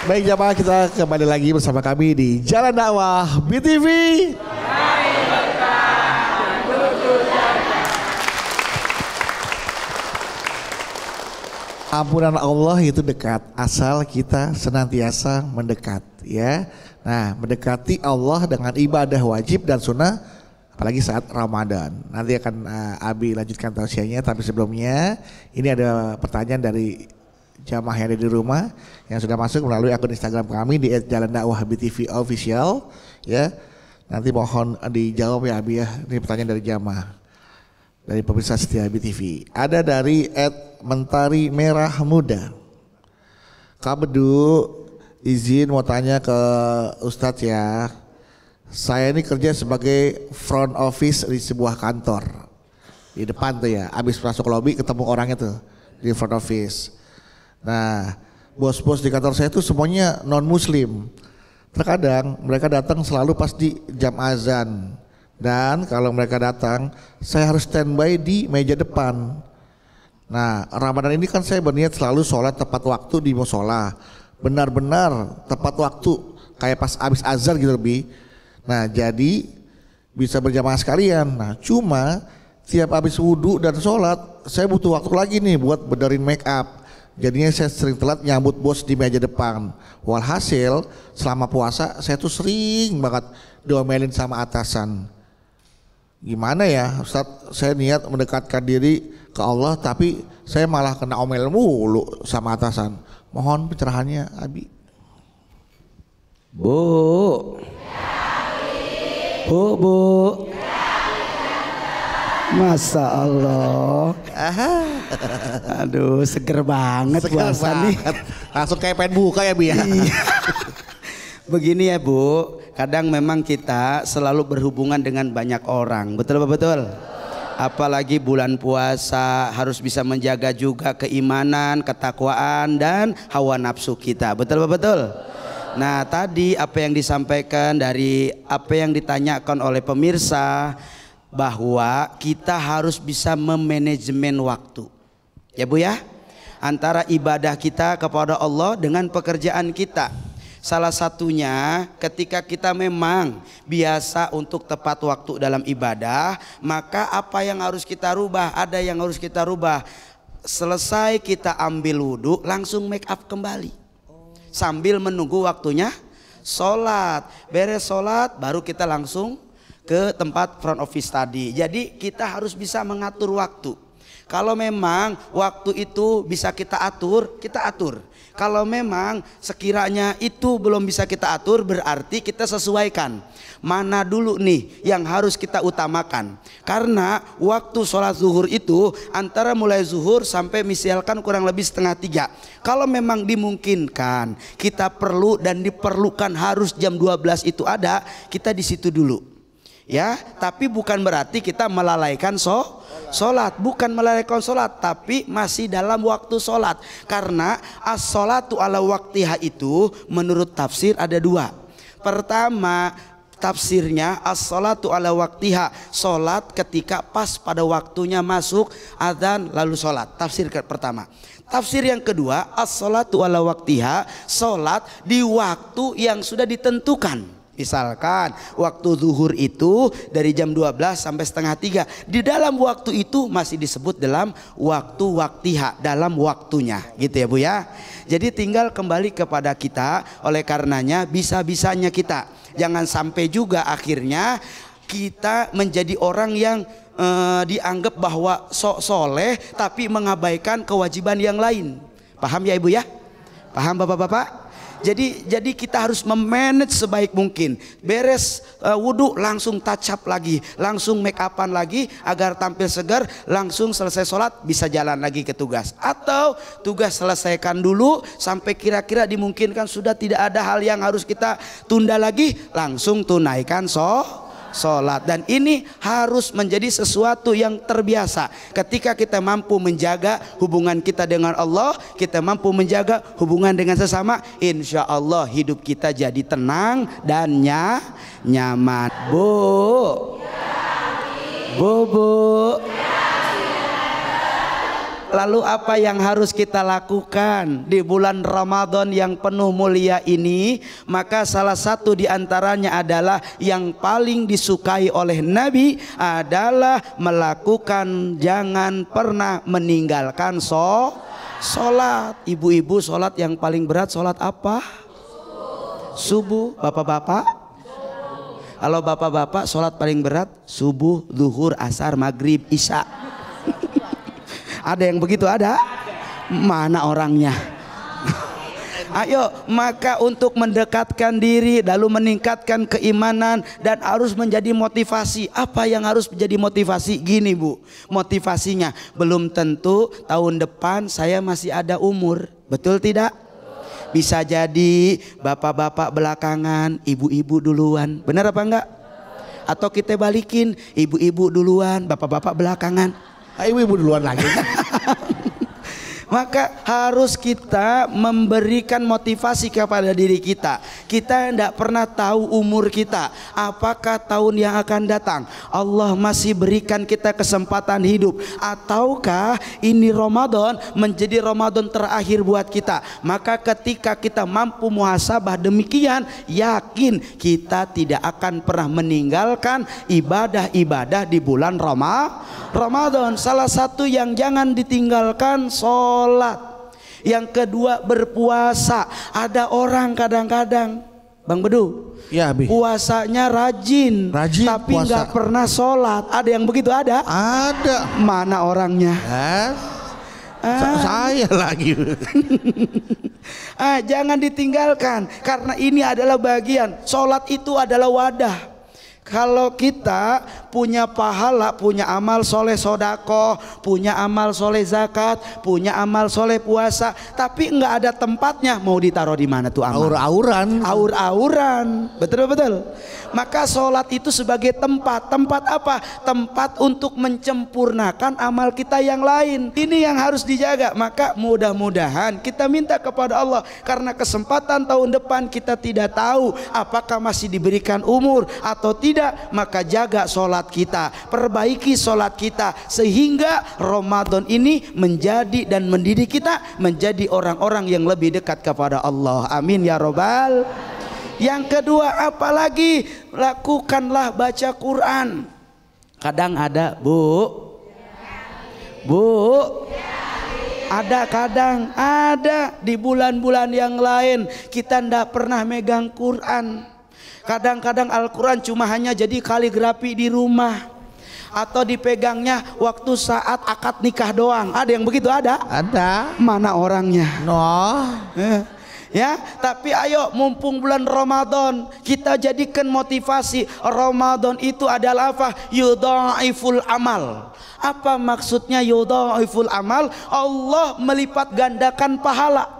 Baik jamaah, kita kembali lagi bersama kami di Jalan Dakwah BTV. Ampunan Allah itu dekat, asal kita senantiasa mendekat, ya. Nah, mendekati Allah dengan ibadah wajib dan sunnah, apalagi saat Ramadan. Nanti akan Abi lanjutkan tausiahnya, tapi sebelumnya ini ada pertanyaan dari jamaah yang ada di rumah yang sudah masuk melalui akun Instagram kami di @jalandakwahbtv_official, ya. Nanti mohon dijawab ya Abi ya. Ini pertanyaan dari jamaah, dari pemirsa setia BTV. Ada dari @mentari merah muda. Kak Bedu, izin mau tanya ke Ustadz ya. Saya ini kerja sebagai front office di sebuah kantor. Di depan tuh ya, habis masuk lobby ketemu orangnya tuh di front office. Nah, bos-bos di kantor saya tuh semuanya non muslim. Terkadang mereka datang selalu pas di jam azan. Dan kalau mereka datang, saya harus standby di meja depan. Nah, Ramadan ini kan saya berniat selalu sholat tepat waktu di musola. Benar-benar tepat waktu, kayak pas habis azan gitu lebih. Nah, jadi bisa berjamaah sekalian. Nah, cuma tiap habis wudhu dan sholat, saya butuh waktu lagi nih buat benerin make up. Jadinya saya sering telat nyambut bos di meja depan. Walhasil selama puasa saya tuh sering banget diomelin sama atasan. Gimana ya Ustadz, saya niat mendekatkan diri ke Allah tapi saya malah kena omel mulu sama atasan. Mohon pencerahannya Abi. Bu. Masya Allah. Aduh, seger banget puasa nih. Langsung kayak pengen buka ya Bi ya. Begini ya Bu, kadang memang kita selalu berhubungan dengan banyak orang. Betul betul. Apalagi bulan puasa harus bisa menjaga juga keimanan, ketakwaan dan hawa nafsu kita. Betul betul. Nah, tadi apa yang disampaikan dari apa yang ditanyakan oleh pemirsa, bahwa kita harus bisa memanajemen waktu. Ya Bu ya, antara ibadah kita kepada Allah dengan pekerjaan kita. Salah satunya ketika kita memang biasa untuk tepat waktu dalam ibadah, maka apa yang harus kita rubah? Ada yang harus kita rubah. Selesai kita ambil wudhu, langsung make up kembali. Sambil menunggu waktunya sholat. Beres sholat baru kita langsung ke tempat front office tadi. Jadi kita harus bisa mengatur waktu. Kalau memang waktu itu bisa kita atur, kita atur. Kalau memang sekiranya itu belum bisa kita atur, berarti kita sesuaikan. Mana dulu nih yang harus kita utamakan. Karena waktu sholat zuhur itu antara mulai zuhur sampai misalkan kurang lebih 2:30. Kalau memang dimungkinkan, kita perlu dan diperlukan harus jam 12 itu ada, kita di situ dulu. Ya, tapi bukan berarti kita melalaikan sholat, bukan melalaikan sholat, tapi masih dalam waktu sholat. Karena as-sholatu ala waktiha itu menurut tafsir ada dua. Pertama, tafsirnya as-sholatu ala waktiha, sholat ketika pas pada waktunya masuk adzan lalu sholat. Tafsir pertama. Tafsir yang kedua, as-sholatu ala waktiha, sholat di waktu yang sudah ditentukan. Misalkan waktu zuhur itu dari jam 12 sampai 2:30. Di dalam waktu itu masih disebut dalam waktu waktiha, dalam waktunya, gitu ya Bu ya. Jadi tinggal kembali kepada kita. Oleh karenanya bisa-bisanya kita, jangan sampai juga akhirnya kita menjadi orang yang dianggap bahwa sok soleh tapi mengabaikan kewajiban yang lain. Paham ya Ibu ya? Paham Bapak-bapak? Jadi kita harus memanage sebaik mungkin. Beres wudhu langsung touch up lagi, langsung make upan lagi agar tampil segar. Langsung selesai sholat bisa jalan lagi ke tugas. Atau tugas selesaikan dulu sampai kira-kira dimungkinkan sudah tidak ada hal yang harus kita tunda lagi, langsung tunaikan sholat. Dan ini harus menjadi sesuatu yang terbiasa. Ketika kita mampu menjaga hubungan kita dengan Allah, kita mampu menjaga hubungan dengan sesama, insya Allah hidup kita jadi tenang dan nyaman. Bu. Lalu apa yang harus kita lakukan di bulan Ramadan yang penuh mulia ini? Maka salah satu di antaranya adalah yang paling disukai oleh Nabi adalah melakukan jangan pernah meninggalkan sholat. Ibu-ibu sholat yang paling berat sholat apa? Subuh. Bapak-bapak? Kalau bapak-bapak sholat paling berat subuh, zuhur, asar, maghrib, isya. Ada yang begitu ada? Mana orangnya? Ayo, maka untuk mendekatkan diri lalu meningkatkan keimanan dan harus menjadi motivasi. Apa yang harus menjadi motivasi? Gini Bu, motivasinya belum tentu tahun depan saya masih ada umur. Betul tidak? Bisa jadi bapak-bapak belakangan, ibu-ibu duluan. Benar apa enggak? Atau kita balikin, ibu-ibu duluan, bapak-bapak belakangan. Ibu duluan lagi. Maka harus kita memberikan motivasi kepada diri kita. Kita tidak pernah tahu umur kita, apakah tahun yang akan datang Allah masih berikan kita kesempatan hidup, ataukah ini Ramadan menjadi Ramadan terakhir buat kita. Maka ketika kita mampu muhasabah demikian, yakin kita tidak akan pernah meninggalkan ibadah-ibadah di bulan Ramadan. Salah satu yang jangan ditinggalkan sholat. Yang kedua berpuasa. Ada orang kadang-kadang Bang Bedu ya, puasanya rajin tapi nggak pernah sholat. Ada yang begitu? Ada? Ada. Mana orangnya? Saya lagi. Jangan ditinggalkan, karena ini adalah bagian. Sholat itu adalah wadah. Kalau kita punya pahala, punya amal soleh sodako, punya amal soleh zakat, punya amal soleh puasa, tapi nggak ada tempatnya, mau ditaruh di mana tuh amal? Aur-auran, betul. Maka sholat itu sebagai tempat apa? Tempat untuk menyempurnakan amal kita yang lain. Ini yang harus dijaga. Maka mudah-mudahan kita minta kepada Allah, karena kesempatan tahun depan kita tidak tahu apakah masih diberikan umur atau tidak. Maka jaga sholat kita, perbaiki sholat kita, sehingga Ramadan ini menjadi dan mendidik kita menjadi orang-orang yang lebih dekat kepada Allah. Amin ya robbal. Yang kedua, apalagi lakukanlah baca Quran. Kadang ada Bu, ada kadang ada di bulan-bulan yang lain kita tidak pernah megang Quran. Kadang-kadang Al-Quran cuma hanya jadi kaligrafi di rumah, atau dipegangnya waktu saat akad nikah doang. Ada yang begitu? Ada? Ada. Mana orangnya? Ya, tapi ayo mumpung bulan Ramadan kita jadikan motivasi. Ramadan itu adalah apa? Yudha'iful amal. Apa maksudnya yudha'iful amal? Allah melipat gandakan pahala.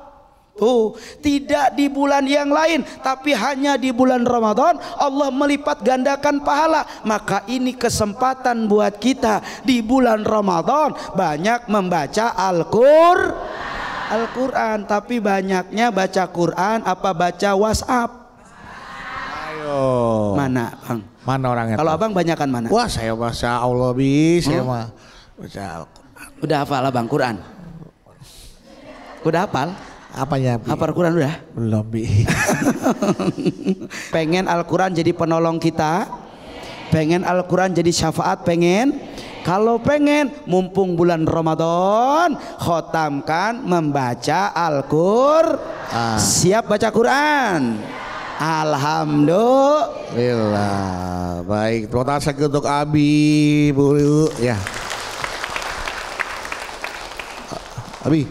Tidak di bulan yang lain, tapi hanya di bulan Ramadan Allah melipat gandakan pahala. Maka ini kesempatan buat kita di bulan Ramadan banyak membaca Al-Quran. Tapi banyaknya baca Quran apa baca WhatsApp? Ayo. Mana Bang? Mana orangnya? Kalau Abang banyakan mana? Wah, saya baca Allah saya mah baca Al-Quran. Udah hafal Abang Quran? Udah hafal? Apanya? Hafal Quran udah? Belum Pengen Al-Quran jadi penolong kita? Pengen Al-Quran jadi syafaat? Pengen? Kalau pengen, mumpung bulan Ramadan, khotamkan membaca Al-Quran. Siap baca Quran? Alhamdulillah. Baik, terima kasih untuk Abi, Bu ya. Abi,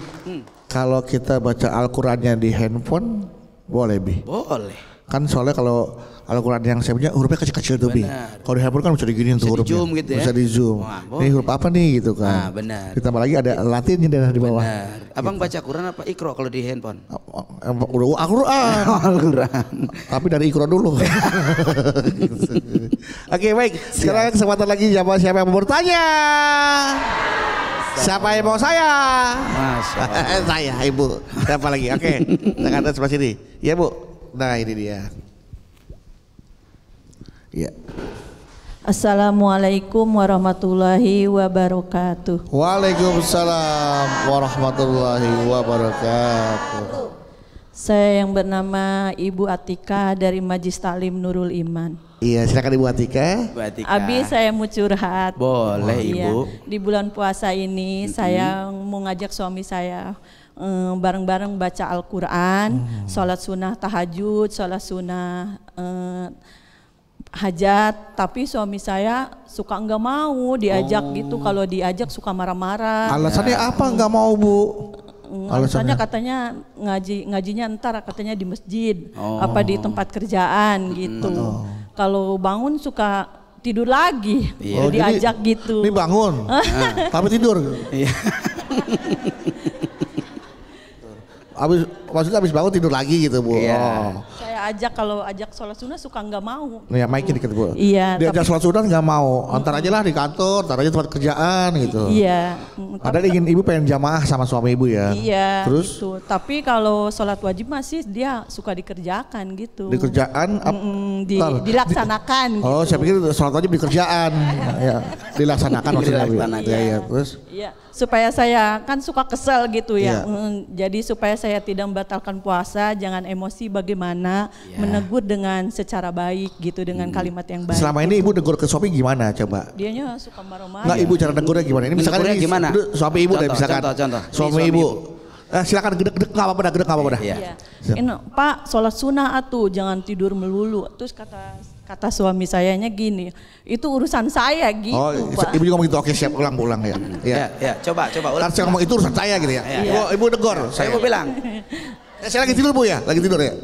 kalau kita baca Al-Qurannya di handphone boleh Bi? Boleh. Kan soalnya kalau Al-Quran yang saya punya hurufnya kecil-kecil tuh Bi. Kalau di handphone kan bisa diginiin tuh hurufnya. Zoom gitu ya? Bisa di zoom. Ini huruf apa nih gitu kan. Benar. Ditambah lagi ada Latinnya di bawah. Benar. Abang baca Quran apa Iqra kalau di handphone? Udah Al-Quran. Tapi dari Iqra dulu. Oke, baik. Sekarang kesempatan lagi siapa yang mau bertanya? Siapa yang mau saya? Saya, Ibu. Siapa lagi? Oke. Tangan atas sebelah sini. Ya Bu. Nah ini dia. Ya. Assalamualaikum warahmatullahi wabarakatuh. Waalaikumsalam warahmatullahi wabarakatuh. Saya yang bernama Ibu Atika dari Majlis Taklim Nurul Iman. Iya, silakan Ibu Atika. Abi, saya mau curhat. Boleh Ibu. Di bulan puasa ini saya mau ngajak suami saya bareng-bareng baca Al-Quran, sholat sunnah tahajud, sholat sunnah hajat, tapi suami saya suka enggak mau diajak gitu. Kalau diajak suka marah-marah. Alasannya apa enggak mau, Bu? Alasannya katanya ngajinya ntar katanya di masjid, apa di tempat kerjaan gitu. Kalau bangun suka tidur lagi, diajak gitu. Ini bangun, tapi tidur. Maksudnya habis bangun tidur lagi gitu, Bu. Saya ajak, kalau ajak sholat sunnah suka nggak mau. Ya, mic-nya dikit, Bu. Iya. Diajak sholat sunnah nggak mau. Antar aja lah di kantor, antar aja tempat kerjaan gitu. Iya. Padahal ingin Ibu pengen jamaah sama suami Ibu ya. Iya. Terus? Gitu. Tapi kalau sholat wajib masih dia suka dikerjakan gitu. Di kerjaan? Dilaksanakan gitu. Oh, saya pikir sholat wajib di kerjaan. Ya, dilaksanakan maksudnya. Iya. Terus? Iya. Supaya saya kan suka kesel gitu ya. Iya. Jadi supaya saya tidak membatalkan puasa, jangan emosi, bagaimana menegur dengan secara baik gitu, dengan kalimat yang baik. Selama ini Ibu negur ke suami gimana coba? Dianya suka marah-marah. Enggak, Ibu cara negurnya gimana? Ini misalkan ini gimana? Suami Ibu deh misalkan. Contoh. Suami Ibu. Silakan gedek enggak apa-apa, gedek enggak apa-apa. Iya. Ini, Pak, sholat sunnah atuh, jangan tidur melulu. Terus kata suami sayanya gini, itu urusan saya gitu. Oh, Pak. Ibu juga ngomong gitu. Oke, siap, ulang ya. Ya, coba ulang. Kan saya ngomong itu urusan saya gitu ya. Ibu negor. Saya mau bilang. Saya lagi tidur, Bu ya? Lagi tidur ya?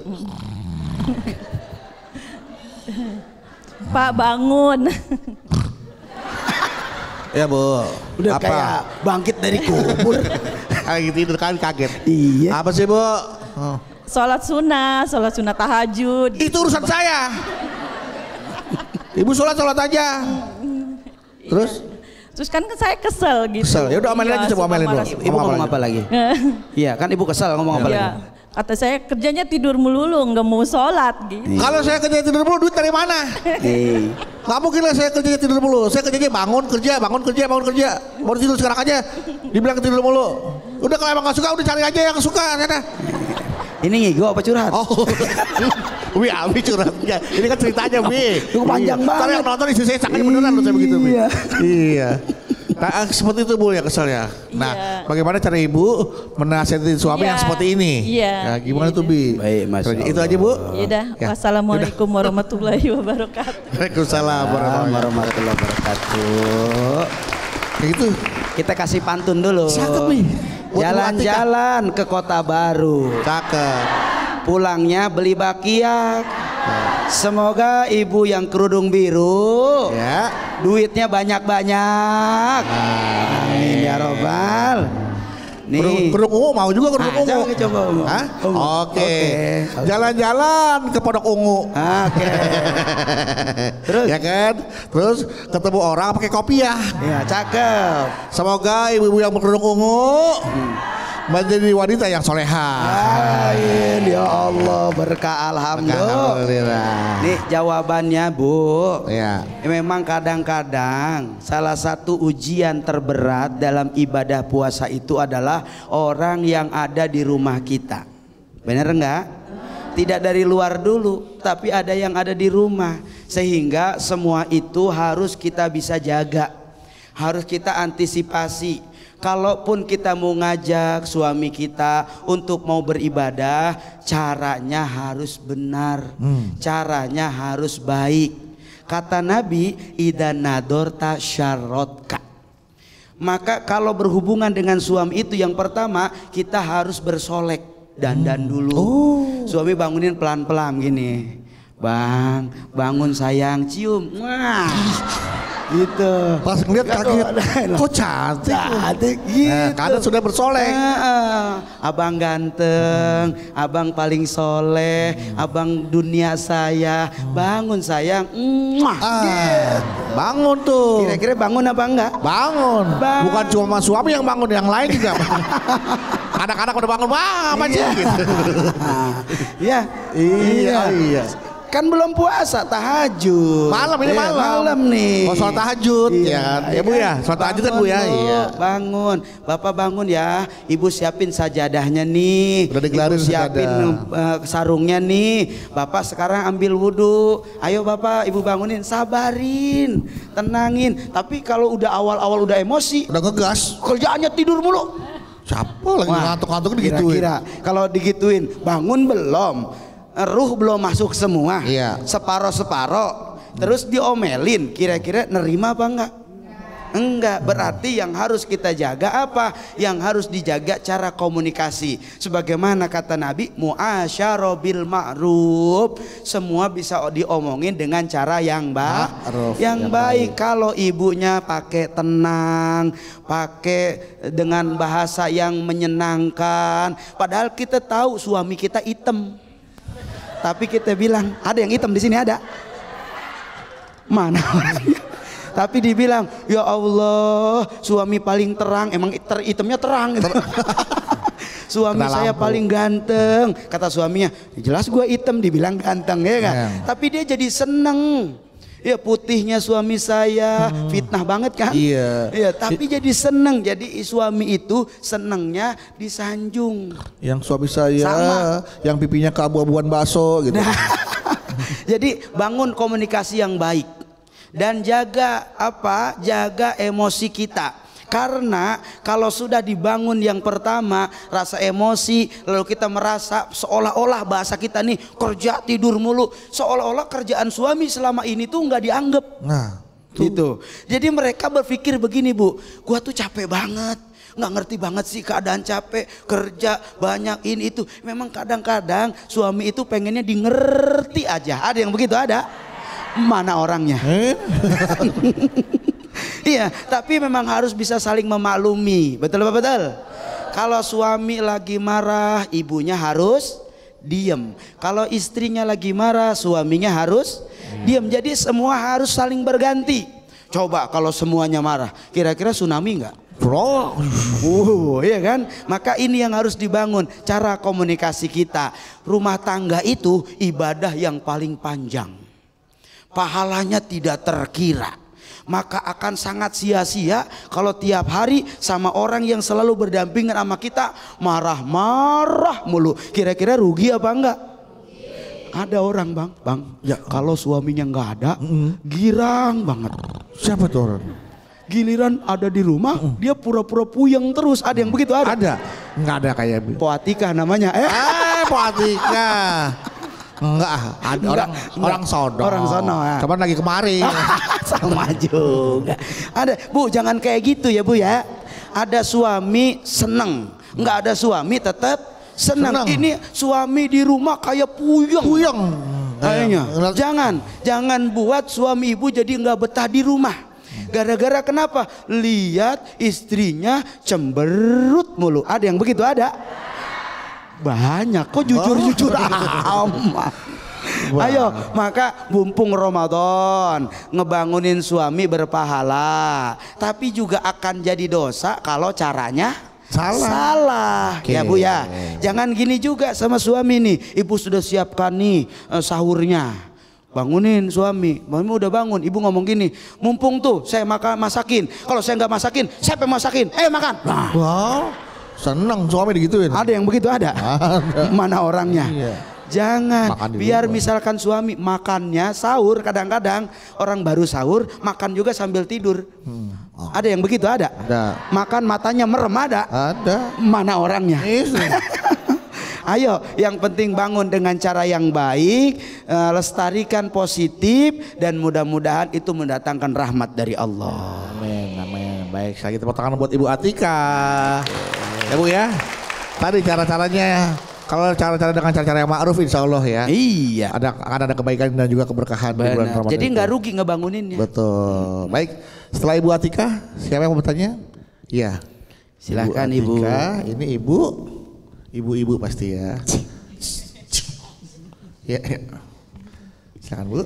Pak, bangun. Ya, Bu. Udah apa? kayak bangkit dari kubur. Lagi tidur kan kaget. Iya. Apa sih, Bu? Sholat sunnah tahajud. Itu urusan saya. Ibu sholat aja. Terus kan saya kesel gitu. Kesel. Ya udah omelin aja, coba omelin dulu. Ibu ngomong apa lagi? Iya, kan Ibu kesal ngomong apa lagi? Kata saya kerjanya tidur melulu, nggak mau sholat gitu. Kalau saya kerja tidur mulu, duit dari mana? Gak mungkin lah saya kerjanya tidur mulu. Saya kerjanya bangun kerja. Baru tidur sekarang aja. Dibilang tidur mulu. Udah kalau emang gak suka, udah cari aja yang suka. Ini ngigo apa curhat? Oh, Abi curhat. Ini kan ceritanya, Bi. Itu panjang banget. Kalau yang nonton istri saya sakit beneran loh saya begitu, Bi. Iya. Nah, seperti itu, Bu, ya kesel ya. Nah, bagaimana cara Ibu menasihati suami yang seperti ini? Iya. Ya, gimana tuh, Bi? Baik, Mas. Itu aja, Bu. Yaudah, wassalamualaikum warahmatullahi wabarakatuh. Waalaikumsalam warahmatullahi wabarakatuh. Kayak gitu. Kita kasih pantun dulu. Cakep nih. Jalan-jalan ke kota baru. Cakep. Pulangnya beli bakiak. Semoga ibu yang kerudung biru duitnya banyak-banyak. Amin ya robbal. Nih. Kerudung ungu mau juga kerudung ungu. Coba ungu. Hah? Oke. Jalan-jalan ke Pondok Ungu. Oke. Terus? Ya kan? Terus ketemu orang pakai kopiah. Ya, cakep. Semoga ibu-ibu yang berkerudung ungu menjadi wanita yang soleha. Amin ya Allah, berkah alhamdulillah. Nih jawabannya, Bu. Ya. Memang kadang-kadang salah satu ujian terberat dalam ibadah puasa itu adalah orang yang ada di rumah kita. Bener enggak? Tidak dari luar dulu, tapi ada yang ada di rumah. Sehingga semua itu harus kita bisa jaga. Harus kita antisipasi. Kalaupun kita mau ngajak suami kita untuk mau beribadah, caranya harus benar, caranya harus baik. Kata Nabi, idza nadorta syarrotka. Maka kalau berhubungan dengan suami itu yang pertama kita harus bersolek, dandan dulu. Suami bangunin pelan-pelan gini, bang, bangun sayang, cium. Wah. Gitu. Pas ngeliat kaget, kok cantik gitu. Karena sudah bersolek. Abang ganteng, abang paling soleh, abang dunia saya. Bangun sayang. Bangun tuh. Kira-kira bangun apa enggak? Bangun. Bukan cuma suami yang bangun, yang lain juga. Anak-anak udah bangun, wah apa sih gitu. Iya. Iya. Kan belum puasa, tahajud. Malam ini malam. Malam nih. Oh, sholat tahajud. Iya. Ya Bu ya, sholat tahajud kan Bu ya. Iya. Bangun, Bapak bangun ya. Ibu siapin sajadahnya nih. Udah digelarin Ibu siapin sarungnya nih. Bapak sekarang ambil wudhu. Ayo Bapak, Ibu bangunin, sabarin, tenangin. Tapi kalau udah awal-awal udah emosi, udah ngegas, kerjaannya tidur mulu. Siapa lagi ngantuk-ngantuk digituin? Kira-kira kalau digituin, bangun belum? Ruh belum masuk semua, iya. Separo-separo, terus diomelin, kira-kira nerima apa enggak? Enggak, berarti yang harus kita jaga apa? Yang harus dijaga cara komunikasi. Sebagaimana kata Nabi, mu'asyara bil ma'ruf, semua bisa diomongin dengan cara yang baik. Kalau ibunya pakai tenang, pakai dengan bahasa yang menyenangkan, padahal kita tahu suami kita hitam. Tapi kita bilang, ada yang hitam di sini ada? Mana? Tapi dibilang, ya Allah, suami paling terang, emang hitamnya terang. Suami saya paling ganteng, kata suaminya. Jelas gua hitam, dibilang ganteng ya kan? Tapi dia jadi seneng. Ya putihnya suami saya, fitnah banget kan? Iya. Ya, tapi jadi seneng. Jadi suami itu senengnya disanjung. Yang suami saya, yang pipinya keabu-abuan bakso gitu. Nah, jadi bangun komunikasi yang baik dan jaga apa? Jaga emosi kita. Karena kalau sudah dibangun yang pertama rasa emosi, lalu kita merasa seolah-olah bahasa kita nih kerja tidur mulu, seolah-olah kerjaan suami selama ini tuh nggak dianggap. Nah, gitu. Jadi mereka berpikir begini Bu, gua tuh capek banget, nggak ngerti banget sih keadaan capek, kerja banyak ini itu. Memang kadang-kadang suami itu pengennya di ngerti aja. Ada yang begitu ada? Mana orangnya? Iya, tapi memang harus bisa saling memaklumi. Betul apa betul? Kalau suami lagi marah, ibunya harus diem. Kalau istrinya lagi marah, suaminya harus diem. Jadi semua harus saling berganti. Coba kalau semuanya marah, kira-kira tsunami enggak? Bro, iya kan? Maka ini yang harus dibangun, cara komunikasi kita. Rumah tangga itu ibadah yang paling panjang. Pahalanya tidak terkira. Maka akan sangat sia-sia kalau tiap hari sama orang yang selalu berdampingan sama kita marah-marah mulu. Kira-kira rugi apa enggak? Ada orang bang, ya kalau suaminya nggak ada, girang banget. Siapa tuh orang? Giliran ada di rumah, dia pura-pura puyeng terus. Ada yang begitu ada? Ada, nggak ada kayak Poatika namanya. Poatika. Enggak, ada orang sono. Orang sono ya. Kapan lagi kemari? Sama juga. Ada, Bu, jangan kayak gitu ya Bu ya. Ada suami seneng, nggak ada suami tetap seneng. Ini suami di rumah kayak puyeng. Kayaknya. Jangan buat suami ibu jadi nggak betah di rumah. Gara-gara kenapa? Lihat istrinya cemberut mulu. Ada yang begitu ada? Banyak, kok jujur-jujur amat. Ayo, maka mumpung Ramadan ngebangunin suami berpahala, tapi juga akan jadi dosa kalau caranya salah. Ya Bu ya. Jangan gini juga sama suami nih. Ibu sudah siapkan nih sahurnya. Bangunin suami udah bangun, ibu ngomong gini, mumpung tuh saya masakin. Kalau saya nggak masakin, siapa yang masakin? Makan. Nah. Wow. Seneng suami digituin. Ada yang begitu ada? Mana orangnya? Iya. Jangan biar misalkan suami makannya sahur, kadang-kadang orang baru sahur makan juga sambil tidur. Ada yang begitu ada? Ada. Makan matanya merem ada? Ada. Mana orangnya? Ayo, yang penting bangun dengan cara yang baik, lestarikan positif, dan mudah-mudahan itu mendatangkan rahmat dari Allah. Amin. Baik, saya tepuk tangan buat Ibu Atika. Ya Bu ya, tadi cara-caranya, kalau cara-cara dengan cara-cara yang ma'ruf insya Allah ya. Iya. Akan ada kebaikan dan juga keberkahan di bulan Ramadan. Jadi nggak rugi ngebanguninnya. Betul. Baik, setelah Ibu Atika, siapa yang mau bertanya? Iya. Silahkan Ibu. Ini ibu pasti ya. Ya. Silakan Bu.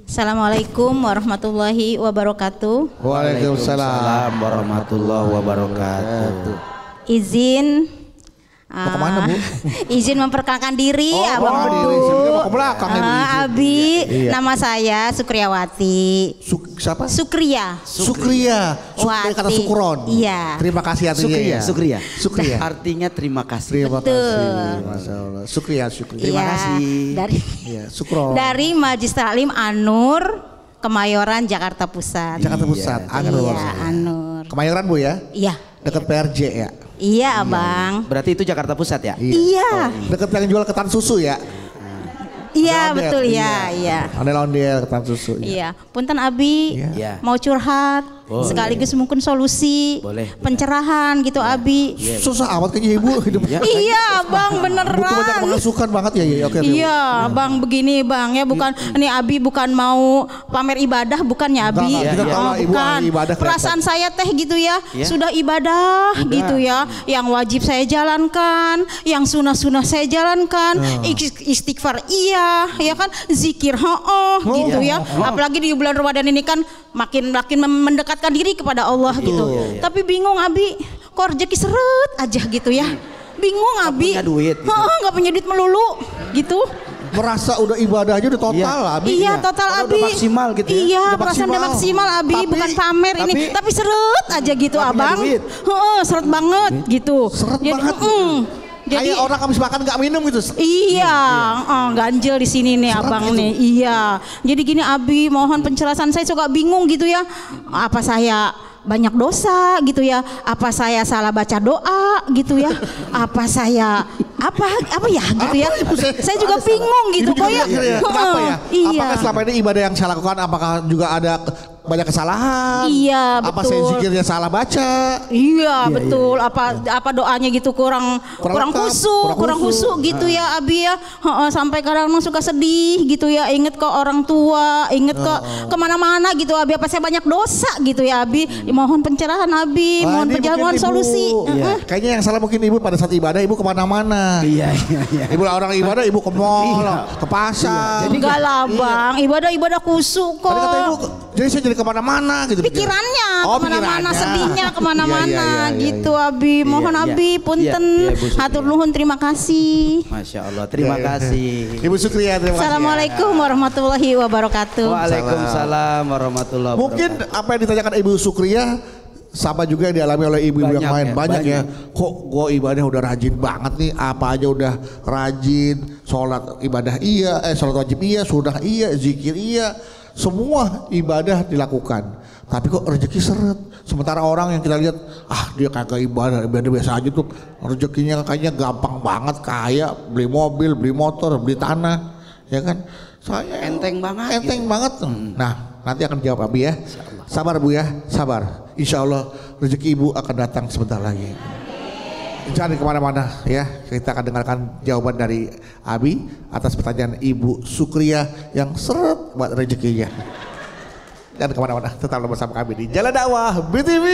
Assalamualaikum warahmatullahi wabarakatuh. Waalaikumsalam warahmatullahi wabarakatuh. Izin Mau kemana Bu? Izin memperkenalkan diri, Abang diri. Bedu. Mau ke belakang ya, Bu, izin. Abi, Iya. nama saya Sukriyawati. Siapa? Sukriya. Sukriya. Dari kata Wati. Sukron. Iya. Terima kasih artinya. Sukriya, ya. Sukriya. Sukriya. Artinya terima kasih. Terima Betul. kasih. Masya Allah. Sukriya, Sukriya. Terima Iya, kasih. Dari Iya, Sukron. dari Majlis Taklim An-Nur, Kemayoran, Jakarta Pusat. Jakarta Pusat. Anur. Iya, An-Nur. Kemayoran Bu ya? Iya. Dekat PRJ ya? Iya, Abang. Berarti itu Jakarta Pusat ya? Iya. Dekat yang jual ketan susu ya? Iya, Ondel-ondel. betul ya, iya. Ondel-ondel ketan susu. Iya, punten Abi, Iya. mau curhat, Boleh. sekaligus mungkin solusi, Boleh. pencerahan gitu Abi. Susah amat kayaknya Ibu hidup. Iya, Bang, Buku banyak beneran. pemasukan banget ya. Oke. Iya, Bang, begini Bang ya, bukan ini Abi bukan mau pamer ibadah, bukan ya Abi? Enggak, kita tahu lah, Ibu bukan. ahli ibadah kelihatan. Perasaan saya teh gitu ya, Iya. sudah ibadah gitu ya, yang wajib saya jalankan, yang sunah-sunah saya jalankan, istighfar iya, ya kan, zikir gitu ya. Apalagi di bulan Ramadan ini kan makin mendekatkan diri kepada Allah gitu. Tapi bingung Abi, kok rezeki seret aja gitu ya. Bingung Abi. punya duit gitu. Nggak punya duit melulu gitu. Merasa udah ibadah aja udah total Abi. Iya, total Karena Abi. udah maksimal gitu ya. Iya, Udah perasaan udah maksimal. maksimal Abi, Tapi- bukan pamer ini, tapi seret aja gitu Nggak punya Abang. duit. Seret banget gitu. Seret banget. Jadi Kayak orang habis makan nggak minum gitu. iya, ganjel di sini nih Seret Abang gitu. nih. Iya. Jadi gini Abi, mohon penjelasan, saya suka bingung gitu ya. Apa saya banyak dosa gitu ya? Apa saya salah baca doa gitu ya? Apa saya apa ya gitu ya? Apa Ibu? Saya juga bingung gitu. Ibu juga Kayak mikir ya, kenapa ya? Iya. Apakah selama ini ibadah yang saya lakukan apakah juga ada banyak kesalahan? Iya, Apa betul. saya zikirnya salah baca? Iya, betul. Apa doanya gitu kurang lengkap, khusyuk, kurang khusyuk gitu ya Abi ya. Sampai kadang suka sedih gitu ya. Ingat ke orang tua, ingat ke kemana-mana gitu Abi. Apa saya banyak dosa gitu ya Abi. Mohon pencerahan Abi, mohon Ini pencerahan, mohon mungkin Ibu- solusi. Iya. Kayaknya yang salah mungkin Ibu pada saat ibadah Ibu kemana-mana. Iya. Ibu orang ibadah Ibu ke mall, ke pasar. Enggak lah Bang, ibadah Tadi khusyuk kata Ibu, kok. jadi saya jadi kemana-mana gitu. Pikirannya kemana-mana, pikirannya. sedihnya kemana-mana Iya, gitu Abi. Mohon Iya, Abi, iya. punten, Iya, Bu Sukri. hatur nuhun, terima kasih. Masya Allah, terima kasih. Ibu Sukriya, terima kasih. Assalamualaikum warahmatullahi wabarakatuh. Waalaikumsalam warahmatullahi wabarakatuh. Mungkin apa yang ditanyakan Ibu Sukriya sama juga yang dialami oleh ibu-ibu yang lain. Banyak ya. Kok gue ibadah udah rajin banget nih, apa aja udah rajin, sholat ibadah iya, sholat wajib iya, sunnah iya, zikir iya, semua ibadah dilakukan. Tapi kok rezeki seret. Sementara orang yang kita lihat, dia kagak ibadah biasa aja tuh, rezekinya kayaknya gampang banget, kaya, beli mobil, beli motor, beli tanah, ya kan? Saya Enteng banget enteng banget. Nah, nanti akan jawab Abi ya. Sabar Bu ya, sabar. Insya Allah rezeki Ibu akan datang sebentar lagi. Jangan kemana-mana ya. Kita akan dengarkan jawaban dari Abi atas pertanyaan Ibu Sukriya yang seret buat rezekinya. Jangan kemana-mana, tetaplah bersama kami di Jalan Dakwah BTV.